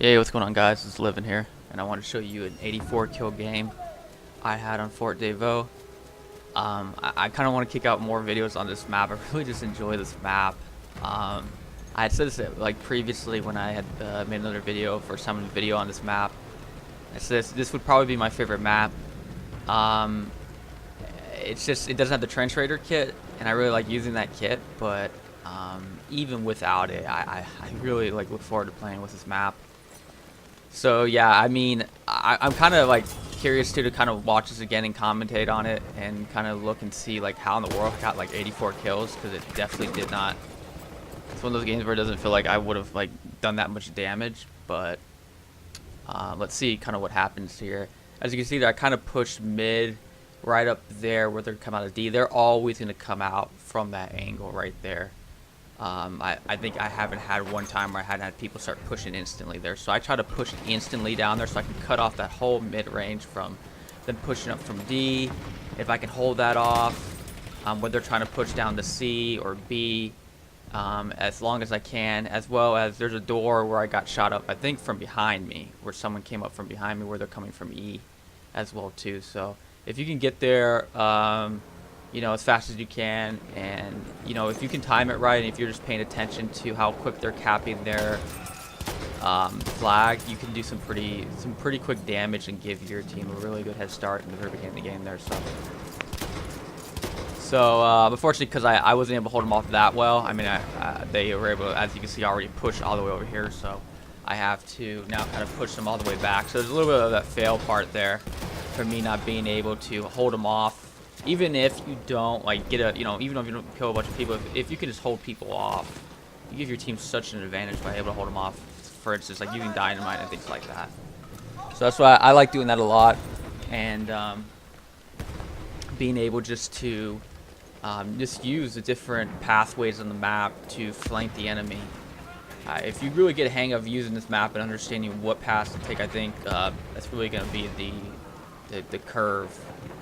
Hey, what's going on, guys? It's Livin here, and I want to show you an 84 kill game I had on Fort de Vaux. I kind of want to kick out more videos on this map. I really just enjoy this map. I had said this like previously when I had made another video for some video on this map. I said this would probably be my favorite map. It's just it doesn't have the trench raider kit, and I really like using that kit. But even without it, I really like look forward to playing with this map. So yeah, I mean, I'm kind of like curious to kind of watch this again and commentate on it and kind of look and see like how in the world I got like 84 kills, because it definitely did not. It's one of those games where it doesn't feel like I would have like done that much damage, but let's see kind of what happens here. As you can see there, I kind of pushed mid right up there where they're come out of D. They're always going to come out from that angle right there. I think I haven't had one time where I hadn't had people start pushing instantly there. So I try to push instantly down there so I can cut off that whole mid-range from them pushing up from D. If I can hold that off, when they're trying to push down to C or B, as long as I can, as well as there's a door where I got shot up, I think from behind me, where someone came up from behind me where they're coming from E as well too. So if you can get there, you know, as fast as you can, and you know, if you can time it right, and if you're just paying attention to how quick they're capping their flag, you can do some pretty quick damage and give your team a really good head start in the very beginning of the game there. So unfortunately, because I wasn't able to hold them off that well, I mean, they were able to, as you can see, already push all the way over here, so I have to now kind of push them all the way back. So there's a little bit of that fail part there for me not being able to hold them off. Even if you don't like get a, you know, even if you don't kill a bunch of people, if you can just hold people off, you give your team such an advantage by able to hold them off. For instance, like using dynamite and things like that. So that's why I like doing that a lot, and being able just to just use the different pathways on the map to flank the enemy. If you really get a hang of using this map and understanding what paths to take, I think that's really going to be the curve.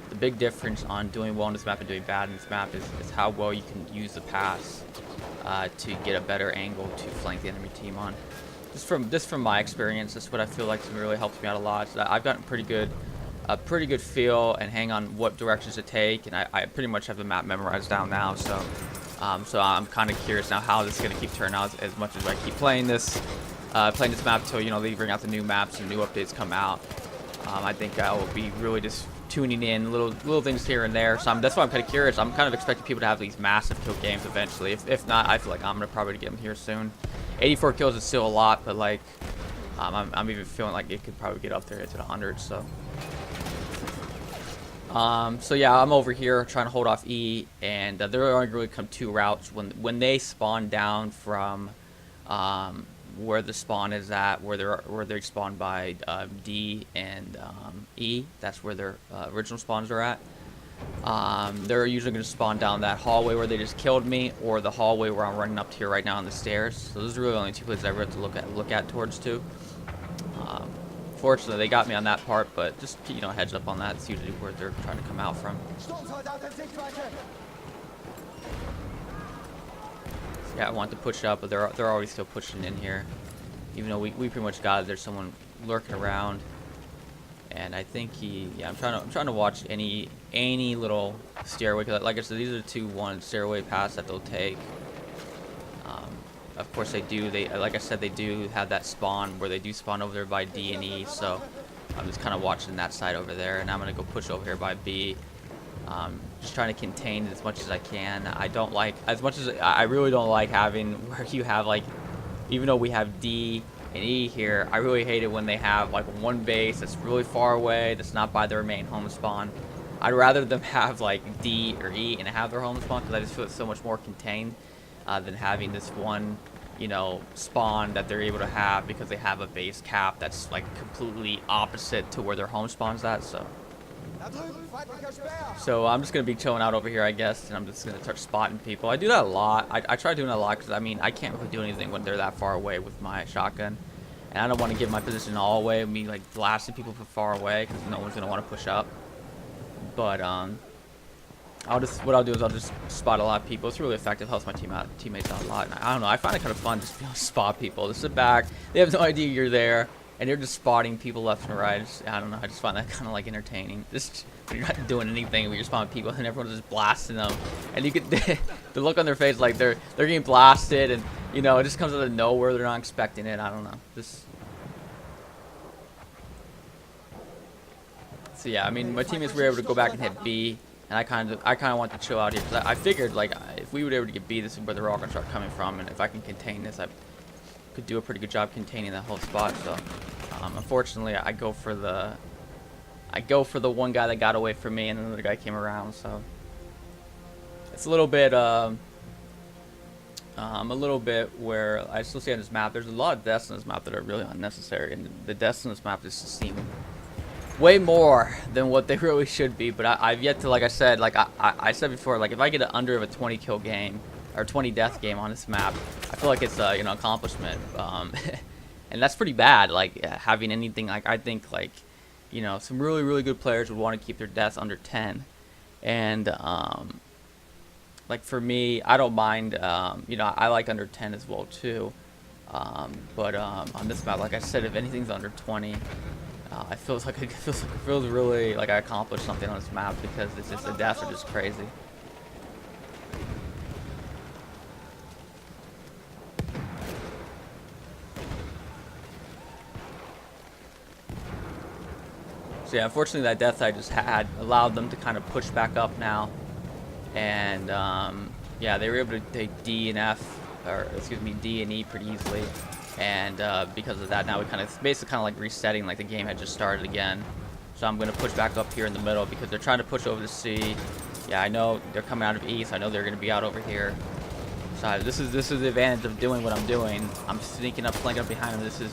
The big difference on doing well in this map and doing bad in this map is how well you can use the pass to get a better angle to flank the enemy team on. Just from my experience, that's what I feel like really helps me out a lot. So I've gotten a pretty good feel and hang on what directions to take, and I pretty much have the map memorized down now. So I'm kind of curious now how this is going to keep turning out as much as I keep playing this map till, you know, they bring out the new maps and new updates come out. I think I will be really just tuning in little things here and there. So that's why I'm kind of curious. I'm kind of expecting people to have these massive kill games eventually. If not, I feel like I'm gonna probably get them here soon. 84 kills is still a lot, but like I'm even feeling like it could probably get up there to the 100. So so yeah, I'm over here trying to hold off E, and there are really come two routes when they spawn down from where the spawn is at, where they spawn by D and E. That's where their original spawns are at. They're usually going to spawn down that hallway where they just killed me, or the hallway where I'm running up to here right now on the stairs. So those are really the only two places I really have to look at towards too. Fortunately, they got me on that part, but just, you know, heads up on that. It's usually where they're trying to come out from. Yeah, I want to push up, but they're already still pushing in here. Even though we pretty much got it, there's someone lurking around, and I think I'm trying to watch any little stairway, because like I said, these are the one stairway paths that they'll take. Of course they do. Like I said, they do have that spawn where they do spawn over there by D and E. So I'm just kind of watching that side over there, and I'm gonna go push over here by B. Just trying to contain it as much as I can. I don't like, as much as I really don't like having where you have like, even though we have D and E here, I really hate it when they have like one base that's really far away, that's not by their main home spawn. I'd rather them have like D or E and have their home spawn, because I just feel it's so much more contained than having this one, you know, spawn that they're able to have because they have a base cap that's like completely opposite to where their home spawn's at. So I'm just gonna be chilling out over here, I guess, and I'm just gonna start spotting people. I do that a lot. I try doing that a lot because I mean I can't really do anything when they're that far away with my shotgun, and I don't want to give my position all away and be like blasting people from far away, because no one's gonna want to push up. But what I'll do is I'll just spot a lot of people. It's really effective, helps my teammates out a lot. And I don't know, I find it kind of fun just to be able to spot people. Just sit back, they have no idea you're there, and you're just spotting people left and right. I don't know, I just find that kind of like entertaining. Just when you're not doing anything, but you're spotting people and everyone's just blasting them, and you get the look on their face like they're getting blasted, and you know it just comes out of nowhere. They're not expecting it. I don't know. So yeah, I mean my teammates were able to go back and hit B. And I kind of want to chill out here because I figured like if we were able to get B, this is where they're all gonna start coming from, and if I can contain this, I could do a pretty good job containing that whole spot. So unfortunately, I go for the one guy that got away from me, and another guy came around. So it's a little bit where I still see on this map. There's a lot of deaths on this map that are really unnecessary, and the deaths on this map just seem way more than what they really should be. But I've yet to, like I said, like I said before, like if I get an under of a 20 kill game or 20 death game on this map, I feel like it's you know, accomplishment. And that's pretty bad. Like having anything, like I think like, you know, some really good players would want to keep their deaths under 10. And like for me, I don't mind. You know, I like under 10 as well too. But on this map, like I said, if anything's under 20. It feels really like I accomplished something on this map because it's just the deaths are just crazy. So yeah, unfortunately that death I just had allowed them to kind of push back up now, and yeah, they were able to take D and F, or excuse me, D and E pretty easily. And because of that, now we basically like resetting, like the game had just started again. So I'm going to push back up here in the middle because they're trying to push over to C. Yeah, I know they're coming out of E, so I know they're going to be out over here. So this is the advantage of doing what I'm doing. I'm sneaking up, flanking up behind them. This is,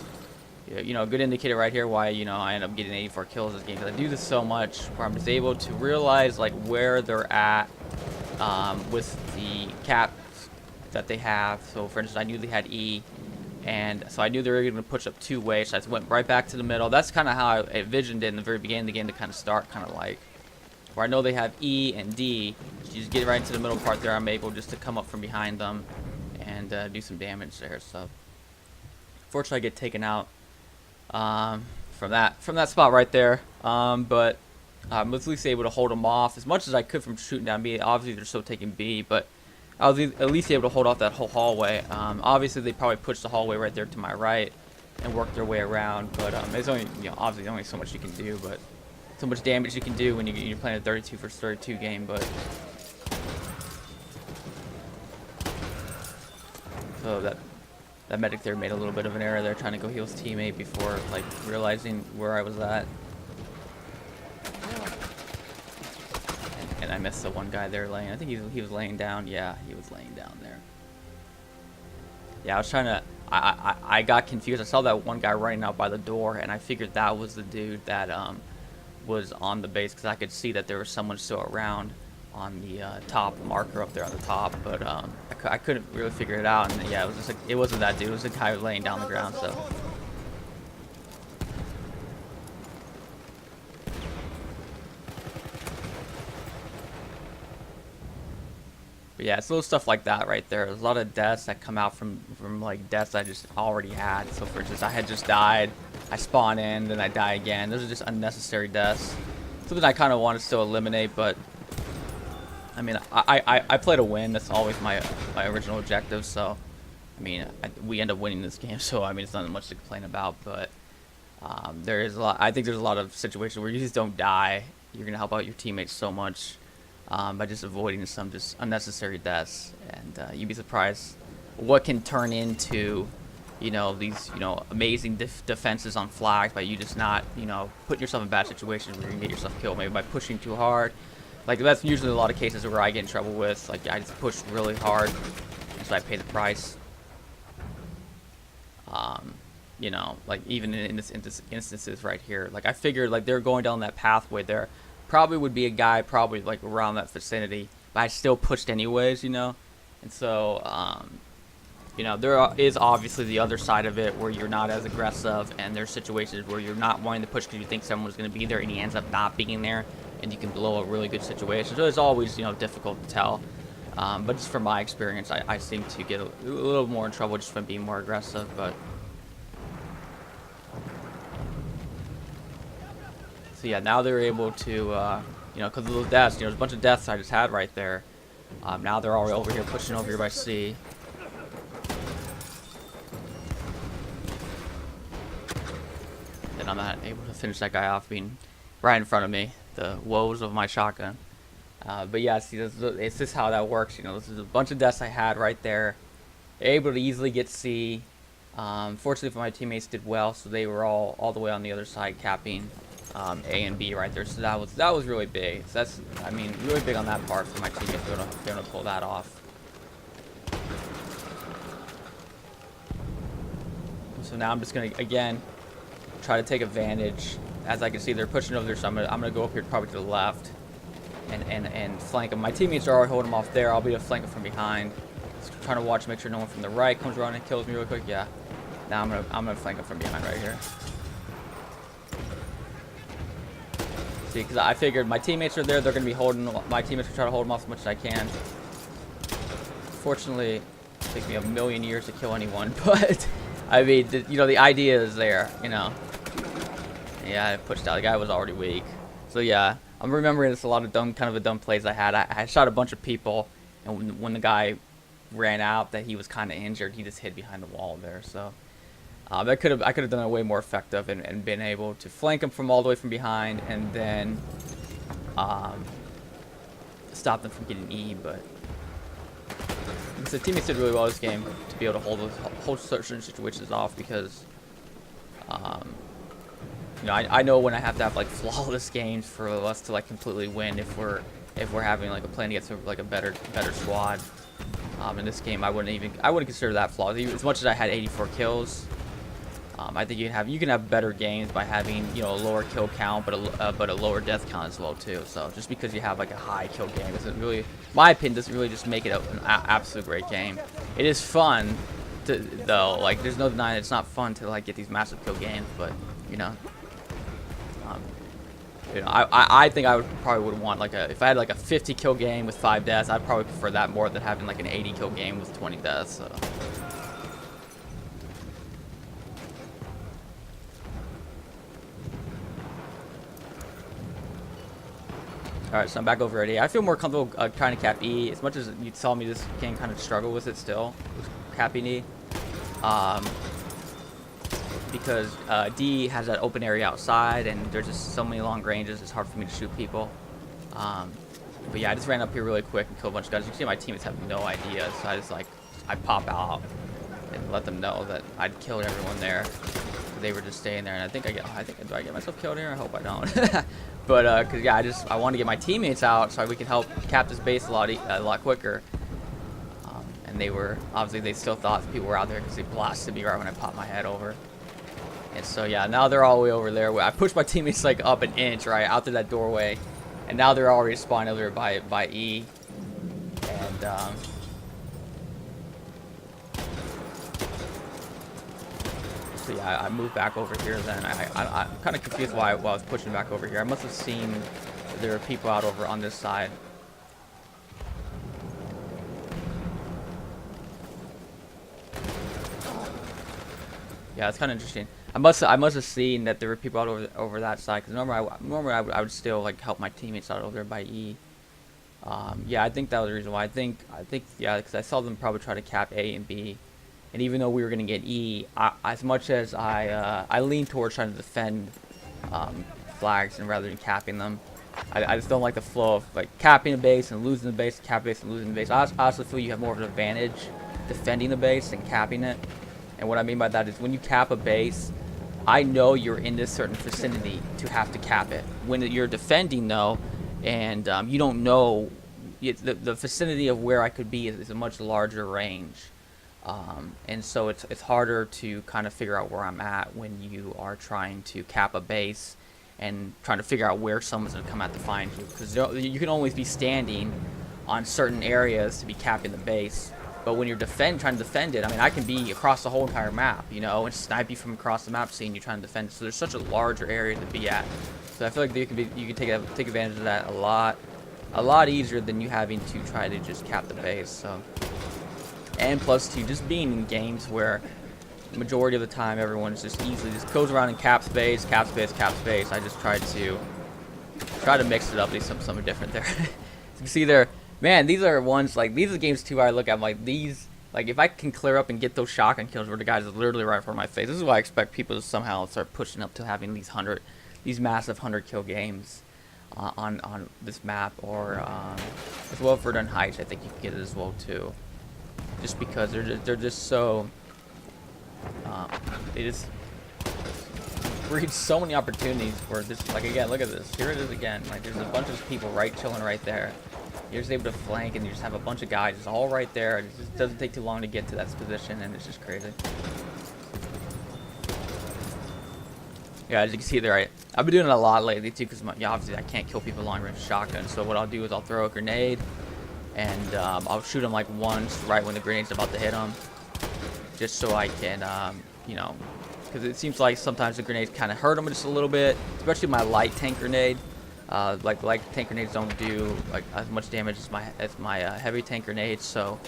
you know, a good indicator right here why, you know, I end up getting 84 kills this game, because I do this so much where I'm just able to realize like where they're at with the caps that they have. So for instance, I knew they had E. And so I knew they were going to push up 2 ways, so I just went right back to the middle. That's kind of how I envisioned it in the very beginning of the game to kind of start, kind of like, where I know they have E and D. So you just get right into the middle part there. I'm able just to come up from behind them and do some damage there. So fortunately, I get taken out from that spot right there. But I was at least able to hold them off as much as I could from shooting down B. Obviously, they're still taking B, but I was at least able to hold off that whole hallway. Obviously, they probably pushed the hallway right there to my right and worked their way around. But there's only, you know, obviously only so much you can do, but so much damage you can do when you're playing a 32 versus 32 game. But so that medic there made a little bit of an error there, trying to go heal his teammate before like realizing where I was at. And I missed the one guy there laying. I think he was laying down. Yeah, he was laying down there. Yeah, I was trying to. I got confused. I saw that one guy running out by the door, and I figured that was the dude that was on the base, because I could see that there was someone still around on the top marker up there on the top. But I couldn't really figure it out. And yeah, it was just like, it wasn't that dude. It was the guy laying down on the ground. So. But yeah, it's little stuff like that right there. There's a lot of deaths that come out from like deaths I just already had. So for instance, I had just died, I spawn in, then I die again. Those are just unnecessary deaths. Something I kind of want to still eliminate, but I mean, I play to win. That's always my original objective. So I mean, we end up winning this game. So I mean, it's not much to complain about. But there is a lot. I think there's a lot of situations where you just don't die. You're gonna help out your teammates so much. By just avoiding some just unnecessary deaths, and you'd be surprised what can turn into, you know, these, you know, amazing defenses on flags by you just not, you know, putting yourself in bad situations where you can get yourself killed, maybe by pushing too hard. Like that's usually a lot of cases where I get in trouble with. Like I just push really hard, and so I pay the price. You know, like even in this instances right here, like I figured like they're going down that pathway there. Probably would be a guy probably like around that vicinity, but I still pushed anyways, you know. And so you know, there is obviously the other side of it where you're not as aggressive, and there's situations where you're not wanting to push because you think someone's going to be there and he ends up not being there, and you can blow a really good situation. So it's always, you know, difficult to tell. But just from my experience, I seem to get a little more in trouble just from being more aggressive. But so yeah, now they're able to, you know, because of those deaths, you know, there's a bunch of deaths I just had right there. Now they're already over here, pushing over here by C. And I'm not able to finish that guy off being right in front of me. The woes of my shotgun. But yeah, see, it's just how that works. You know, this is a bunch of deaths I had right there. Able to easily get C. Fortunately for my teammates did well, so they were all the way on the other side capping A and B right there. So that was really big. So that's, I mean, really big on that part for my teammates to be able to pull that off. So now I'm just gonna again try to take advantage. As I can see, they're pushing over there, so I'm gonna go up here probably to the left and flank them. My teammates are already holding them off there. I'll be able to flank them from behind. Just trying to watch, make sure no one from the right comes around and kills me real quick. Yeah. Now I'm gonna flank them from behind right here. See, because I figured my teammates are there. They're gonna be holding. My teammates will try to hold them off as much as I can. Fortunately, it takes me a million years to kill anyone, but I mean, you know, the idea is there. You know. Yeah, I pushed out. The guy was already weak. So yeah, I'm remembering this a lot of kind of dumb plays I had. I shot a bunch of people, and when the guy ran out, that he was kind of injured, he just hid behind the wall there. So I could have done it way more effective and been able to flank him from all the way from behind, and then stop them from getting E. But the teammates did really well this game to be able to hold certain situations off because. You know, I know when I have to have like flawless games for us to like completely win if we're having like a plan against like a better squad. In this game, I wouldn't consider that flawless. As much as I had 84 kills, I think you can have better games by having, you know, a lower kill count, but a lower death count as well too. So just because you have like a high kill game doesn't really, in my opinion, doesn't really just make it an absolute great game. It is fun though. Like there's no denying it's not fun to like get these massive kill games, but you know. You know, I think I probably would want like if I had like a 50 kill game with 5 deaths, I'd probably prefer that more than having like an 80 kill game with 20 deaths. So. Alright, so I'm back over at E. I feel more comfortable trying to cap E. As much as you saw me this game kind of struggle with it still, with capping E. Because D has that open area outside, and there's just so many long ranges, it's hard for me to shoot people. But yeah, I just ran up here really quick and killed a bunch of guys. You can see my teammates have no idea, so I just like, I pop out and let them know that I'd killed everyone there. They were just staying there, and do I get myself killed here? I hope I don't. But cause yeah, I want to get my teammates out so we can help cap this base a lot quicker. And they still thought people were out there because they blasted me right when I popped my head over. And so yeah, now they're all the way over there. I pushed my teammates like up an inch, right, out through that doorway, and now they're already spawning over there by E. And so yeah, I moved back over here. Then I'm kind of confused why I was pushing back over here. I must have seen there were people out over on this side. Yeah, it's kind of interesting. I must have seen that there were people out over that side, because normally I would still like help my teammates out over there by E. Yeah, I think that was the reason why. I think yeah, because I saw them probably try to cap A and B, and even though we were gonna get E, as much as I lean towards trying to defend flags and rather than capping them. I just don't like the flow of like capping a base and losing the base, cap base and losing the base. I honestly feel you have more of an advantage defending the base than capping it. And what I mean by that is when you cap a base, I know you're in this certain vicinity to have to cap it. When you're defending though, and you don't know, the vicinity of where I could be is a much larger range. And so it's harder to kind of figure out where I'm at when you are trying to cap a base and trying to figure out where someone's going to come out to find you. Because you can always be standing on certain areas to be capping the base. But when you're trying to defend it, I mean, I can be across the whole entire map, you know, and snipe you from across the map, seeing you trying to defend it. So there's such a larger area to be at. So I feel like you can take advantage of that a lot easier than you having to try to just cap the base. So, and plus two, just being in games where the majority of the time everyone's just easily just goes around and caps base, caps base, caps base. I just try to mix it up, do something different there. You can see there, man, these are ones like these are games too where I look at like these. Like, if I can clear up and get those shotgun kills where the guys are literally right in front of my face, this is why I expect people to somehow start pushing up to having these massive 100-kill games on this map, or as well for Dun Heights. I think you can get it as well too, just because they're just so they just breed so many opportunities for this. Like, again, look at this. Here it is again. Like, there's a bunch of people chilling right there. You're just able to flank, and you just have a bunch of guys just all right there. It just doesn't take too long to get to that position, and it's just crazy. Yeah, as you can see there, I've been doing it a lot lately too, because obviously I can't kill people long range shotgun. So what I'll do is I'll throw a grenade, and I'll shoot them like once right when the grenade's about to hit them, just so I can, you know, because it seems like sometimes the grenades kind of hurt them just a little bit, especially my light tank grenade. Like light tank grenades don't do like as much damage as my heavy tank grenades. So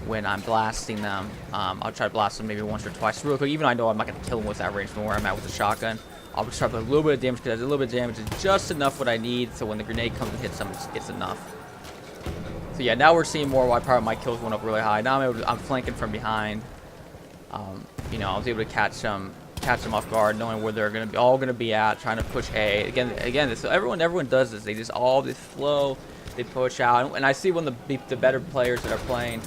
when I'm blasting them, I'll try to blast them maybe once or twice real quick. Even though I know I'm not gonna kill them with that range from where I'm at with the shotgun, I'll just try to put a little bit of damage, because a little bit of damage is just enough what I need. So when the grenade comes and hits them, it's enough. So yeah, now we're seeing more why part of my kills went up really high. Now I'm flanking from behind. You know, I was able to catch them off guard, knowing where they're all gonna be at, trying to push A. Again, so everyone does this. They just all this flow, they push out, and I see when the better players that are playing.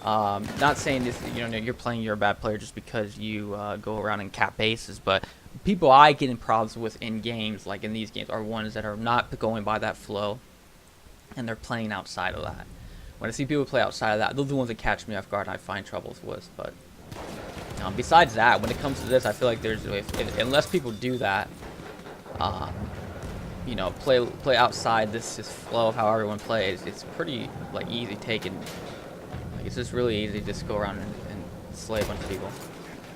Not saying this, you know, you're a bad player just because you go around and cap bases, but people I get in problems with in games, like in these games, are ones that are not going by that flow, and they're playing outside of that. When I see people play outside of that, those are the ones that catch me off guard and I find troubles with. But besides that, when it comes to this, I feel like unless people do that, you know, play outside this flow of how everyone plays, it's pretty like easy taken. Like, it's just really easy to just go around and slay a bunch of people.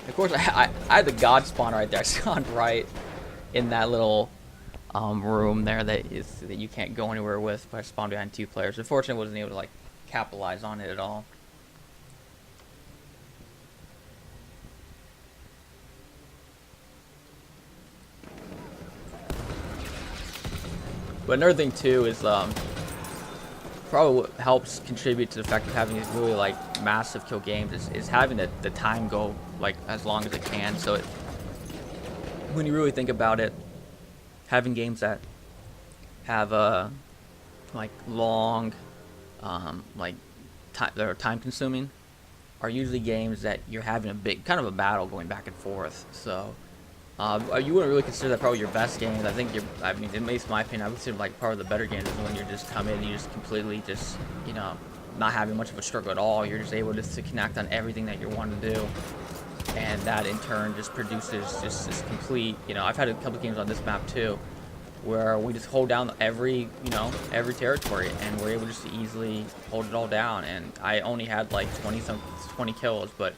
Of course, I had the god spawn right there. I spawned right in that little room there that you can't go anywhere with, but I spawned behind 2 players. Unfortunately, I wasn't able to like capitalize on it at all. But another thing too is probably what helps contribute to the fact of having these really like massive kill games is having the time go like as long as it can. So when you really think about it, having games that have like long like that are time consuming are usually games that you're having a big kind of a battle going back and forth. So you wouldn't really consider that probably your best games. I think I mean, at least in my opinion, I would consider like part of the better games is when you're just coming and you just completely just, you know, not having much of a struggle at all. You're just able to connect on everything that you want to do, and that in turn just produces just this complete, you know, I've had a couple games on this map too, where we just hold down every territory, and we're able just to easily hold it all down. And I only had like 20 kills, but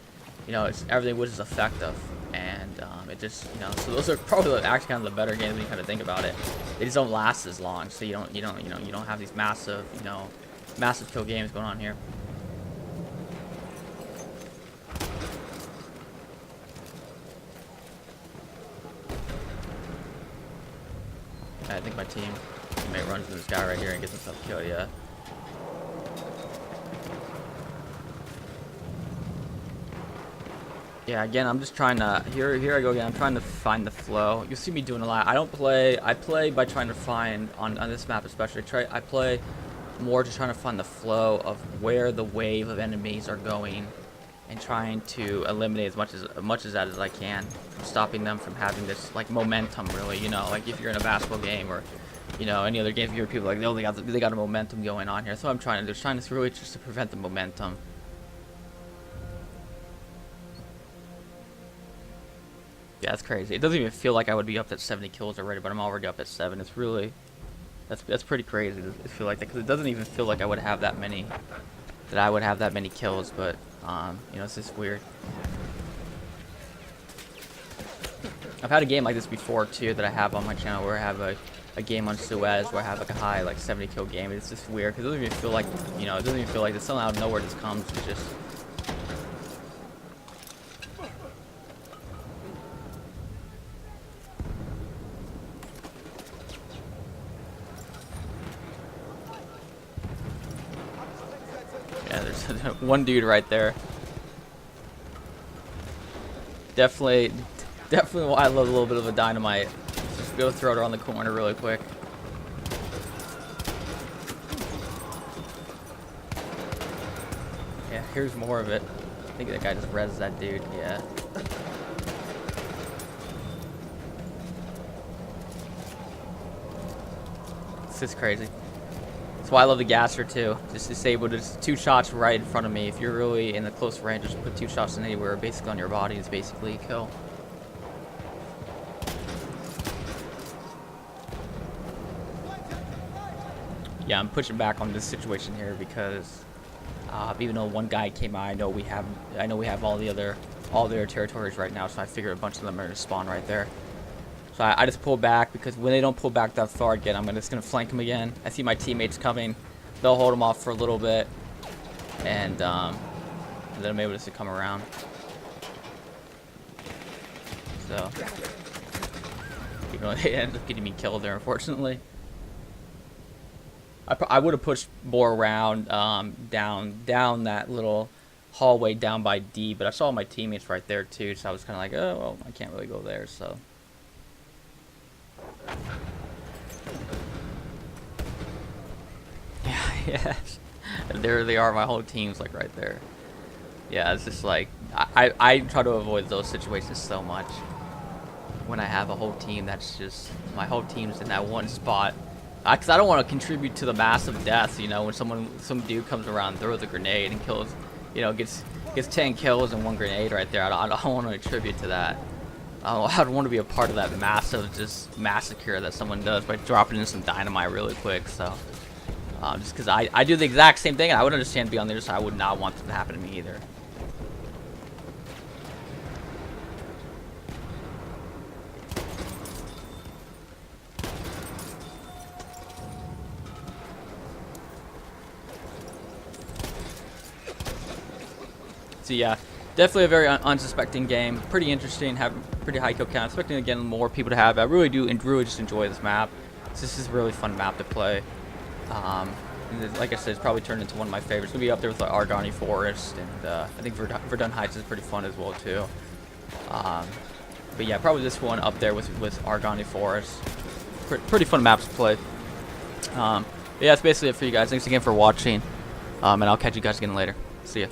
you know, everything was just effective. And it just, you know, so those are probably actually kind of the better games when you kind of think about it. They just don't last as long, so you don't have these massive kill games going on here. I think my teammate runs into this guy right here and gets himself killed. Yeah. Yeah, again, I'm just trying to, here I go again, I'm trying to find the flow. You'll see me doing a lot. I play by trying to find, on this map especially, I play more just trying to find the flow of where the wave of enemies are going, and trying to eliminate as much as that as I can, stopping them from having this, like, momentum, really, you know, like if you're in a basketball game, or, you know, any other game, you hear people like, oh, they got a momentum going on here. So I'm trying to really just to prevent the momentum. Yeah, that's crazy. It doesn't even feel like I would be up at 70 kills already, but I'm already up at 7. It's really, that's pretty crazy to feel like that, because it doesn't even feel like I would have that many kills, but you know, it's just weird. I've had a game like this before too that I have on my channel where I have a game on Suez where I have like a high like 70 kill game. It's just weird because it doesn't even feel like, you know, it doesn't even feel like there's something out of nowhere just comes. It's just. Yeah, there's one dude right there. Definitely why I love a little bit of a dynamite. Just go throw it around the corner really quick. Yeah, here's more of it. I think that guy just rezzed that dude. Yeah. It's just crazy. That's why I love the gasser too. Just disabled. There's 2 shots right in front of me. If you're really in the close range, just put 2 shots in anywhere, basically on your body. It's basically a kill. Yeah, I'm pushing back on this situation here because even though one guy came out, I know we have all their territories right now. So I figured a bunch of them are gonna spawn right there. So I just pull back because when they don't pull back that far again, I'm just gonna flank them again. I see my teammates coming; they'll hold them off for a little bit, and then I'm able to come around. So, even though they ended up getting me killed there, unfortunately. I would have pushed more around down that little hallway down by D, but I saw my teammates right there too, so I was kind of like, oh, well, I can't really go there, so. Yeah, yes. There they are, my whole team's like right there. Yeah, it's just like, I try to avoid those situations so much. When I have a whole team that's just, my whole team's in that one spot. Because I don't want to contribute to the massive deaths, you know, when some dude comes around, throws a grenade and kills, you know, gets 10 kills and 1 grenade right there. I don't want to attribute to that. I don't want to be a part of that massive just massacre that someone does by dropping in some dynamite really quick. So, just because I do the exact same thing, and I would understand being on the other side. I would not want that to happen to me either. So yeah, definitely a very unsuspecting game. Pretty interesting, have pretty high kill count. Expecting again more people to have. I really do really just enjoy this map. This is a really fun map to play. Like I said, it's probably turned into one of my favorites. It's gonna be up there with the Argonne Forest, and I think Verdun Heights is pretty fun as well too. But yeah, probably this one up there with Argonne Forest. Pretty fun maps to play. Yeah, that's basically it for you guys. Thanks again for watching, and I'll catch you guys again later. See ya.